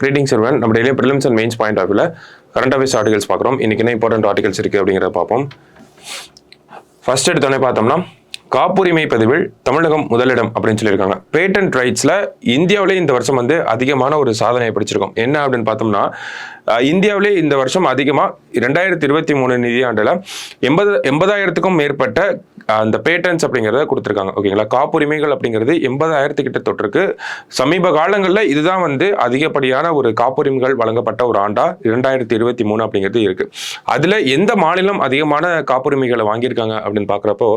Greetings everyone. நம்ம டெய்லியும் prelims and mains point of வியூல கரண்ட் அஃபேர்ஸ் ஆர்டிகல்ஸ் பார்க்குறோம். இன்னைக்கு என்ன இம்பார்ட்டன்ட் ஆர்டிகல்ஸ் இருக்குது அப்படிங்கிறத பார்ப்போம். ஃபர்ஸ்ட் எடுத்தோடனே பார்த்தோம்னா காப்புரிமை பதிவில் தமிழகம் முதலிடம் அப்படின்னு சொல்லியிருக்காங்க. பேட்டன்ட் ரைட்ஸில் இந்தியாவிலே இந்த வருஷம் வந்து அதிகமான ஒரு சாதனையை படிச்சிருக்கோம். என்ன அப்படின்னு பார்த்தோம்னா இந்தியாவிலே இந்த வருஷம் அதிகமாக 2023 நிதியாண்டில் 80,000க்கும் மேற்பட்ட அந்த பேட்டன்ஸ் அப்படிங்கிறத கொடுத்துருக்காங்க. ஓகேங்களா, காப்புரிமைகள் அப்படிங்கிறது 80,000 கிட்ட தொட்டிருக்கு. சமீப காலங்களில் இதுதான் வந்து அதிகப்படியான ஒரு காப்புரிமைகள் வழங்கப்பட்ட ஒரு ஆண்டா 2023 அப்படிங்கிறது இருக்கு. அதில் எந்த மாநிலம் அதிகமான காப்புரிமைகளை வாங்கியிருக்காங்க அப்படின்னு பார்க்குறப்போ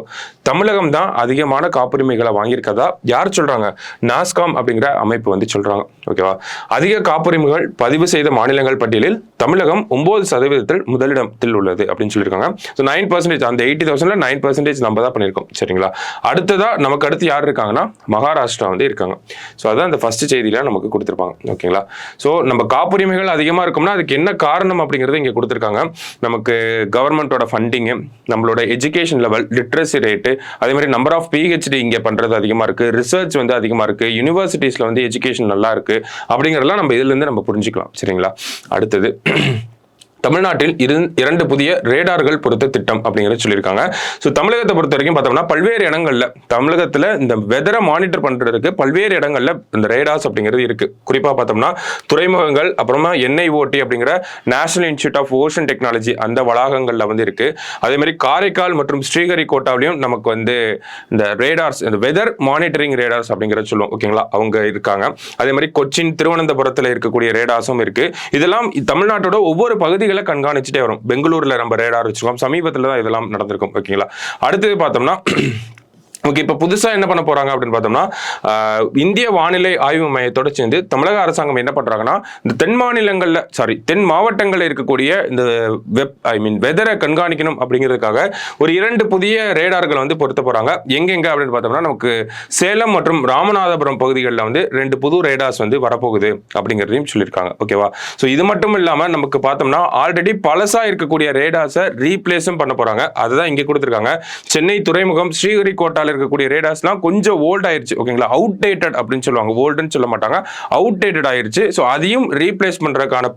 தமிழகம் தான் அதிகமான காப்புரிமைகளை வாங்கியிருக்கதா யார் சொல்றாங்க? நாஸ்காம் அப்படிங்கிற அமைப்பு வந்து சொல்றாங்க. ஓகேவா, அதிக காப்புரிமைகள் பதிவு செய்த மாநிலங்கள் பட்டியலில் தமிழகம் 9% முதலிடத்தில் உள்ளது அப்படின்னு சொல்லியிருக்காங்க. ஸோ 9%, அந்த 80,000ல 9% நம்ம தான் பண்ணியிருக்கோம். சரிங்களா, அடுத்ததா நமக்கு அடுத்து யார் இருக்காங்கன்னா மகாராஷ்டிரா வந்து இருக்காங்க. ஸோ அதான் இந்த ஃபர்ஸ்ட் செய்தியில நமக்கு கொடுத்துருப்பாங்க. ஓகேங்களா, ஸோ நம்ம காப்புரிமைகள் அதிகமாக இருக்கும்னா அதுக்கு என்ன காரணம் அப்படிங்கிறது இங்கே கொடுத்துருக்காங்க. நமக்கு கவர்மெண்டோட ஃபண்டிங்கு, நம்மளோட எஜுகேஷன் லெவல், லிட்ரஸி ரேட்டு, அதே மாதிரி நம்பர் ஆஃப் PhD இங்கே பண்றது அதிகமாக இருக்கு, ரிசர்ச் வந்து அதிகமாக இருக்கு, யூனிவர்சிட்டிஸ்ல வந்து எஜுகேஷன் நல்லா இருக்கு அப்படிங்கிறதெல்லாம் நம்ம இதுல இருந்து நம்ம புரிஞ்சுக்கலாம். சரிங்களா, அடுத்தது தமிழ்நாட்டில் 2 புதிய ரேடார்கள் பொருத்த திட்டம் அப்படிங்கிறத சொல்லியிருக்காங்க. ஸோ தமிழகத்தை பொறுத்த வரைக்கும் பார்த்தோம்னா பல்வேறு இடங்கள்ல தமிழகத்தில் இந்த வெதரை மானிட்டர் பண்றதுக்கு பல்வேறு இடங்கள்ல இந்த ரேடார்ஸ் அப்படிங்கிறது இருக்கு. குறிப்பா பார்த்தோம்னா துறைமுகங்கள், அப்புறமா NIOT அப்படிங்கிற national institute of ocean technology அந்த வளாகங்கள்ல வந்து இருக்கு. அதே மாதிரி காரைக்கால் மற்றும் ஸ்ரீஹரிகோட்டாவிலையும் நமக்கு வந்து இந்த ரேடார்ஸ், இந்த வெதர் மானிட்டரிங் ரேடார்ஸ் அப்படிங்கிறத சொல்லுவோம். ஓகேங்களா, அவங்க இருக்காங்க. அதே மாதிரி கொச்சின், திருவனந்தபுரத்தில் இருக்கக்கூடிய ரேடார்ஸும் இருக்கு. இதெல்லாம் தமிழ்நாட்டோட ஒவ்வொரு பகுதி கண்காணிச்சுட்டே வரும். பெங்களூர்ல நம்ம ரேடார் வச்சிருக்கோம். சமீபத்துல தான் இதெல்லாம் நடந்திருக்கும். ஓகேங்களா, அடுத்தது பார்த்தோம்னா ஓகே, இப்போ புதுசாக என்ன பண்ண போறாங்க அப்படின்னு பார்த்தோம்னா இந்திய வானிலை ஆய்வு மையத்தோட சேர்ந்து தமிழக அரசாங்கம் என்ன பண்றாங்கன்னா இந்த தென் மாவட்டங்களில் இருக்கக்கூடிய இந்த வெதரை கண்காணிக்கணும் அப்படிங்கிறதுக்காக ஒரு 2 புதிய ரேடார்களை வந்து பொருத்த போறாங்க. எங்கெங்க அப்படின்னு பார்த்தோம்னா நமக்கு சேலம் மற்றும் ராமநாதபுரம் பகுதிகளில் வந்து 2 புது ரேடார்ஸ் வந்து வரப்போகுது அப்படிங்கிறதையும் சொல்லியிருக்காங்க. ஓகேவா, ஸோ இது மட்டும் இல்லாமல் நமக்கு பார்த்தோம்னா ஆல்ரெடி பழசா இருக்கக்கூடிய ரேடார்ஸை ரீப்ளேஸும் பண்ண போறாங்க. அதுதான் இங்கே கொடுத்துருக்காங்க. சென்னை துறைமுகம், ஸ்ரீஹரிகோட்டால இருக்கக்கூடிய ரேடார்ஸ்லாம் கொஞ்சம் ஓல்ட் ஆயிருச்சு. ஓகேங்களா, அவுட்டேட்டட் அப்படின்னு சொல்லுவாங்க, ஓல்டுன்னு சொல்ல மாட்டாங்க, அவுட்டேட்டட் ஆயிருச்சு. ஸோ அதையும் ரீப்ளேஸ் பண்றதுக்கான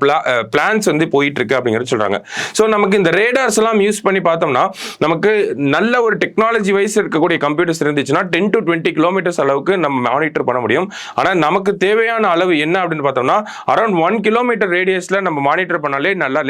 பிளான்ஸ் வந்து போயிட்டு இருக்கு அப்படிங்கிறது சொல்றாங்க. ஸோ நமக்கு இந்த ரேடார்ஸ் எல்லாம் யூஸ் பண்ணி பார்த்தோம்னா நமக்கு நல்ல ஒரு டெக்னாலஜி வைஸ் இருக்கக்கூடிய கம்ப்யூட்டர்ஸ் இருந்துச்சுன்னா 10 to 20 கிலோமீட்டர்ஸ் அளவுக்கு நம்ம மானிட்டர் பண்ண முடியும். ஆனால் நமக்கு தேவையான அளவு என்ன அப்படின்னு பார்த்தோம்னா அரௌண்ட் 1 கிலோமீட்டர் ரேடியஸ்ல நம்ம மானிட்டர் பண்ணாலே நல்லா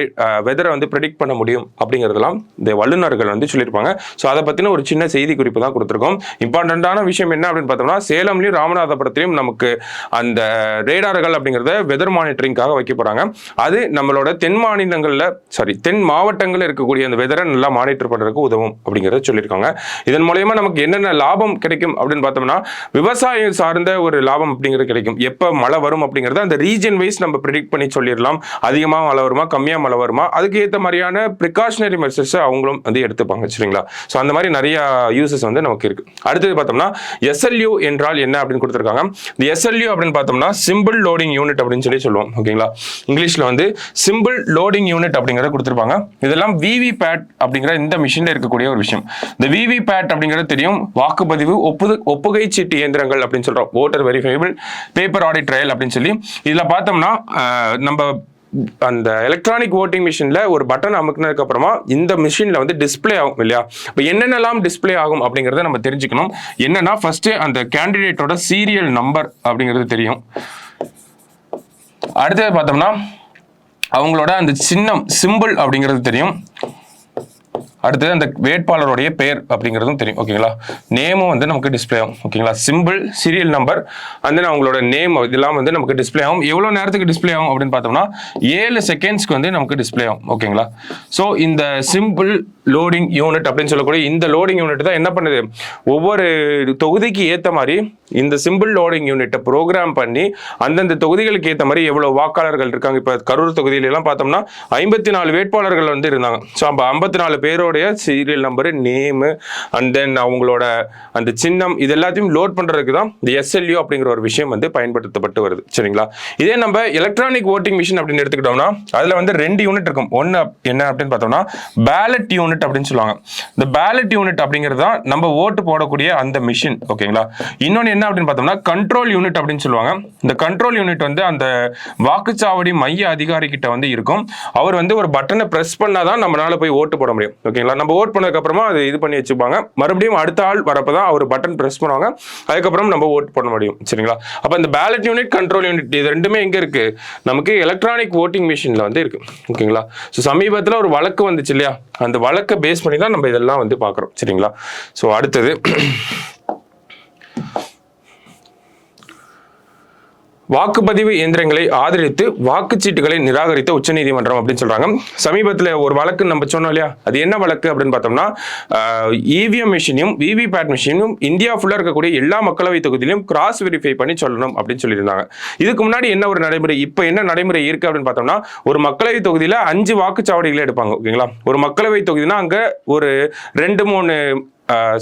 வெதரை வந்து ப்ரெடிக்ட் பண்ண முடியும் அப்படிங்கிறதெல்லாம் இந்த வல்லுநர்கள் வந்து சொல்லியிருப்பாங்க. ஸோ அதை பத்தின ஒரு சின்ன செய்தி குறிப்பு தான் கொடுத்துருக்கோம். இம்பார்ட்டன்டான விஷயம் என்ன அப்படின்னு பார்த்தோம்னா சேலம்லயும் ராமநாதபுரத்திலையும் நமக்கு அந்த ரேடார்கள் அப்படிங்கிறத வெதர் மானிட்டரிங்காக வைக்க போறாங்க. அது நம்மளோட தென் மாவட்டங்களில் இருக்கக்கூடிய அந்த வெதரை நல்லா மானிட்டர் பண்றதுக்கு உதவும் அப்படிங்கிறத சொல்லியிருக்காங்க. இதன் மூலமா நமக்கு என்னென்ன லாபம் கிடைக்கும் அப்படின்னு பார்த்தோம்னா விவசாயம் சார்ந்த ஒரு லாபம் அப்படிங்கிறது கிடைக்கும். எப்போ மழை வரும் அப்படிங்கிறத அந்த ரீஜன் வைஸ் நம்ம ப்ரெடிக்ட் பண்ணி சொல்லிடலாம். அதிகமாக மழை வருமா, கம்மியாக மழை வருமா, அதுக்கு ஏற்ற மாதிரியான ப்ரிகாஷனரி மெஷர்ஸ் அவங்களும் வந்து எடுத்துப்பாங்க. சரிங்களா, ஸோ அந்த மாதிரி நிறைய யூசஸ் வந்து நமக்கு இருக்கு. அடுத்தது பார்த்தோம்னா SLU என்றால் என்ன அப்படின்னு கொடுத்திருக்காங்க. இந்த SLU அப்படின்னு பார்த்தோம்னா சிம்பிள் லோடிங் யூனிட் அப்படின்னு சொல்லுவோம். ஓகேங்களா, இங்கிலீஷ்ல வந்து சிம்பிள் லோடிங் யூனிட் அப்படிங்கறத கொடுத்திருப்பாங்க. இதெல்லாம் VVPAT அப்படிங்கிற இந்த மிஷின்ல இருக்கக்கூடிய ஒரு விஷயம். இந்த VVPAT அப்படிங்கிறது தெரியும், வாக்குப்பதிவு ஒப்புகை சீட்டு இயந்திரங்கள் அப்படின்னு சொல்றோம், voter verifiable paper audit trail அப்படின்னு சொல்லி. இதுல பார்த்தோம்னா நம்ம அந்த எலக்ட்ரானிக் ஓட்டிங் மிஷின்ல ஒரு பட்டன் அமுக்குனதுக்கு அப்புறமா இந்த மிஷின்ல வந்து டிஸ்பிளே ஆகும் இல்லையா. இப்போ என்னென்னலாம் டிஸ்பிளே ஆகும் அப்படிங்கிறத நம்ம தெரிஞ்சுக்கணும். என்னன்னா ஃபர்ஸ்ட் அந்த கேண்டிடேட்டோட சீரியல் நம்பர் அப்படிங்கிறது தெரியும். அடுத்தது பார்த்தோம்னா அவங்களோட அந்த சின்னம் சிம்பிள் அப்படிங்கிறது தெரியும். அடுத்தது அந்த வேட்பாளருடைய பெயர் அப்படிங்கிறதும் தெரியும். ஓகேங்களா, நேமும் வந்து நமக்கு டிஸ்பிளே ஆகும். ஓகேங்களா, சிம்பிள், சீரியல் நம்பர், அந்த அவங்களோட நேம் இதெல்லாம் வந்து நமக்கு டிஸ்பிளே ஆகும். எவ்வளோ நேரத்துக்கு டிஸ்பிளே ஆகும் அப்படின்னு பார்த்தோம்னா 7 செகண்ட்ஸ்க்கு வந்து நமக்கு டிஸ்பிளே ஆகும். ஓகேங்களா, ஸோ இந்த சிம்பிள் லோடிங் யூனிட் அப்படின்னு சொல்லக்கூடிய இந்த லோடிங் யூனிட் தான் என்ன பண்ணுது, ஒவ்வொரு தொகுதிக்கு ஏற்ற மாதிரி இந்த சிம்பிள் லோடிங் யூனிட்டை ப்ரோக்ராம் பண்ணி அந்தந்த தொகுதிகளுக்கு ஏற்ற மாதிரி எவ்வளோ வாக்காளர்கள் இருக்காங்க. இப்போ கரூர் தொகுதியில எல்லாம் பார்த்தோம்னா 54 வேட்பாளர்கள் வந்து இருந்தாங்க. ஸோ 54 பேரோட மக்களுடைய serial number, name, and then அவங்களோட அந்த சின்னம், இது எல்லாத்தையும் லோட் பண்றதுக்கு தான் இந்த SLU அப்படிங்கிற ஒரு விஷயம் வந்து பயன்படுத்தப்பட்டு வருது. சரிங்களா? இதே நம்ம எலக்ட்ரானிக் ஓட்டிங் மிஷின் அப்படின்னு எடுத்துக்கிட்டோம்னா அதுல வந்து 2 யூனிட் இருக்கும். ஒன்னு என்ன அப்படின்னு பார்த்தோம்னா பேலட் யூனிட் அப்படின்னு சொல்லுவாங்க. இந்த பேலட் யூனிட் அப்படிங்கிறது தான் நம்ம ஓட்டு போடக்கூடிய அந்த மிஷின். ஓகேங்களா? இன்னொன்னு என்ன அப்படின்னு பார்த்தோம்னா கண்ட்ரோல் யூனிட் அப்படின்னு சொல்லுவாங்க. இந்த கண்ட்ரோல் யூனிட் வந்து அந்த வாக்குச்சாவடி மைய அதிகாரி கிட்ட வந்து இருக்கும். அவர் வந்து ஒரு பட்டனை பிரஸ் பண்ணாதான் நம்மளால போய் ஓட்டு போட முடியும். ஓகேங்களா? நம்ம ஓட் பண்ணதுக்கு அப்புறமா அது இது பண்ணி வச்சுப்பாங்க. மறுபடியும் அடுத்த ஆள் வரப்பதான் அவர் பட்டன் பிரஸ் பண்ணுவாங்க. அதுக்கப்புறம் நம்ம ஓட் பண்ண முடியும். சரிங்களா? அப்ப இந்த பேலட் யூனிட், கண்ட்ரோல் யூனிட் இது ரெண்டுமே எங்க இருக்கு? நமக்கு எலக்ட்ரானிக் ஓட்டிங் மிஷின்ல வந்து இருக்கு. ஓகேங்களா? ஸோ சமீபத்தில் ஒரு வழக்கு வந்துச்சு இல்லையா? அந்த வழக்கை பேஸ் பண்ணி தான் நம்ம இதெல்லாம் வந்து பார்க்குறோம். சரிங்களா? ஸோ அடுத்தது வாக்குப்பதிவு இயந்திரங்களை ஆதரித்து வாக்குச்சீட்டுகளை நிராகரித்த உச்சநீதிமன்றம் அப்படின்னு சொல்றாங்க. சமீபத்தில் ஒரு வழக்கு நம்ம சொன்னோம் இல்லையா? அது என்ன வழக்கு அப்படின்னு பார்த்தோம்னா EVM மிஷினையும் VVPAT மிஷினும் இந்தியா ஃபுல்லா இருக்கக்கூடிய எல்லா மக்களவை தொகுதியிலும் கிராஸ் வெரிஃபை பண்ணி சொல்லணும் அப்படின்னு சொல்லியிருந்தாங்க. இதுக்கு முன்னாடி என்ன ஒரு நடைமுறை, இப்போ என்ன நடைமுறை இருக்கு அப்படின்னு பார்த்தோம்னா ஒரு மக்களவை தொகுதியில 5 வாக்குச்சாவடிகளை எடுப்பாங்க. ஓகேங்களா? ஒரு மக்களவை தொகுதினா அங்க ஒரு 2-3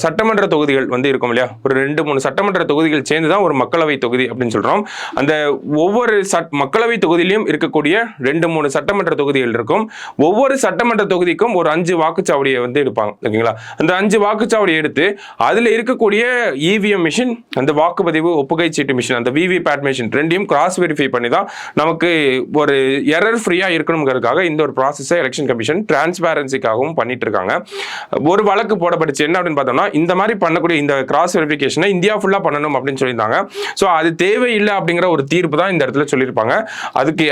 சட்டமன்ற தொகுதிகள் வந்து இருக்கும் இல்லையா? ஒரு 2-3 சட்டமன்ற தொகுதிகள் சேர்ந்துதான் ஒரு மக்களவை தொகுதி அப்படின்னு சொல்றோம். அந்த ஒவ்வொரு மக்களவை தொகுதியிலும் இருக்கக்கூடிய 2-3 சட்டமன்ற தொகுதிகள் இருக்கும். ஒவ்வொரு சட்டமன்ற தொகுதிக்கும் ஒரு 5 வாக்குச்சாவடியை வந்து எடுப்பாங்க. ஓகேங்களா? அந்த 5 வாக்குச்சாவடியை எடுத்து அதுல இருக்கக்கூடிய EVM மிஷின், அந்த வாக்குப்பதிவு ஒப்புகை சீட்டு மிஷின், அந்த VVPAT மிஷின் ரெண்டையும் கிராஸ் வெரிஃபை பண்ணி தான் நமக்கு ஒரு எரர் ஃப்ரீயா இருக்கணுங்கிறதுக்காக இந்த ஒரு ப்ராசஸை எலெக்ஷன் கமிஷன் டிரான்ஸ்பேரன்சிக்காகவும் பண்ணிட்டு இருக்காங்க. ஒரு வழக்கு போடப்பட்டுச்சு. என்ன பார்த்தோம்னா இந்த மாதிரி பண்ணக்கூடிய இந்த கிராஸ் வெரிஃபிகேஷனை இந்தியா ஃபுல்லா பண்ணணும் அப்படின்னு சொல்லியிருந்தாங்க. ஸோ அது தேவையில்லை அப்படிங்கிற ஒரு தீர்ப்பு தான் இந்த இடத்துல சொல்லியிருப்பாங்க.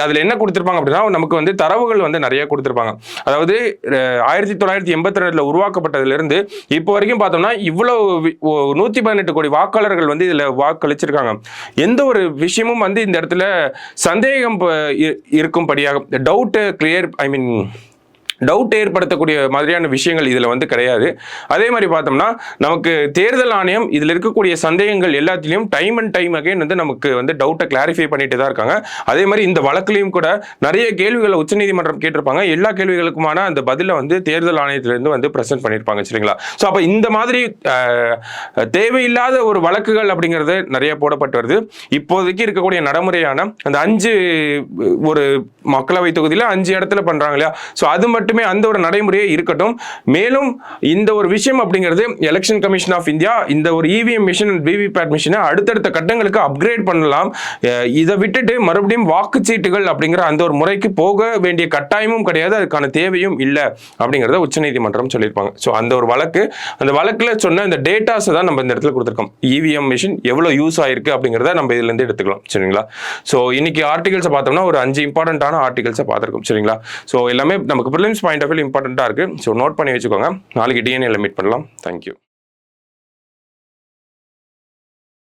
அதுல என்ன கொடுத்திருப்பாங்க அப்படின்னா நமக்கு வந்து தரவுகள் வந்து நிறைய கொடுத்திருப்பாங்க. அதாவது 1982 உருவாக்கப்பட்டதுல இருந்து இப்போ வரைக்கும் பார்த்தோம்னா இவ்வளவு 118 கோடி வாக்காளர்கள் வந்து இதுல வாக்களிச்சிருக்காங்க. எந்த ஒரு விஷயமும் வந்து இந்த இடத்துல சந்தேகம் இருக்கும்படியாக டவுட் ஏற்படுத்தக்கூடிய மாதிரியான விஷயங்கள் இதுல வந்து கிடையாது. அதே மாதிரி பார்த்தோம்னா நமக்கு தேர்தல் ஆணையம் இதுல இருக்கக்கூடிய சந்தேகங்கள் எல்லாத்திலையும் டைம் அண்ட் டைம் அகைன் வந்து நமக்கு வந்து டவுட்டை கிளாரிஃபை பண்ணிட்டு தான் இருக்காங்க. அதே மாதிரி இந்த வழக்குலையும் கூட நிறைய கேள்விகளை உச்சநீதிமன்றம் கேட்டிருப்பாங்க. எல்லா கேள்விகளுக்குமான அந்த பதிலை வந்து தேர்தல் ஆணையத்திலிருந்து வந்து பிரசன்ட் பண்ணியிருப்பாங்க. சரிங்களா? ஸோ அப்போ இந்த மாதிரி தேவையில்லாத ஒரு வழக்குகள் அப்படிங்கிறது நிறைய போடப்பட்டு வருது. இப்போதைக்கு இருக்கக்கூடிய நடைமுறையான அந்த 5 ஒரு மக்களவை தொகுதியில 5 இடத்துல பண்றாங்க இல்லையா? ஸோ அது மட்டுமே அந்த ஒரு நடைமுறையே இருக்கட்டும். மேலும் இந்த ஒரு விஷயம் அப்படிங்கிறது எலெக்ஷன் கமிஷன் ஆஃப் இந்தியா இந்த ஒரு EVM மிஷின் அண்ட் VVPAT மிஷினை அடுத்தடுத்த கட்டங்களுக்கு அப்கிரேட் பண்ணலாம். இதை விட்டுட்டு மறுபடியும் வாக்குச்சீட்டுகள் அப்படிங்கிற அந்த ஒரு முறைக்கு போக வேண்டிய கட்டாயமும் கிடையாது, அதுக்கான தேவையும் இல்லை அப்படிங்கிறத உச்சநீதிமன்றம் சொல்லியிருப்பாங்க. ஸோ அந்த ஒரு வழக்கு, அந்த வழக்குல சொன்ன இந்த டேட்டாஸை தான் நம்ம இந்த இடத்துல கொடுத்துருக்கோம். EVM மிஷின் எவ்வளவு யூஸ் ஆயிருக்கு அப்படிங்கிறத நம்ம இதுல இருந்து எடுத்துக்கலாம். சரிங்களா? ஸோ இன்னைக்கு ஆர்டிகல்ஸை பார்த்தோம்னா ஒரு 5 இம்பார்ட்டன்டான ஆர்டிகல்ஸை பார்த்துருக்கோம். சரிங்களா? ஸோ எல்லாமே நமக்கு ப்ரிலிம்ஸ் பாயிண்ட் ஆஃப் வியூ இம்பார்ட்டண்டா இருக்கு. ஸோ நோட் பண்ணி வச்சுக்கோங்க. நாளைக்கு DNA மீட் பண்ணலாம். தேங்க்யூ.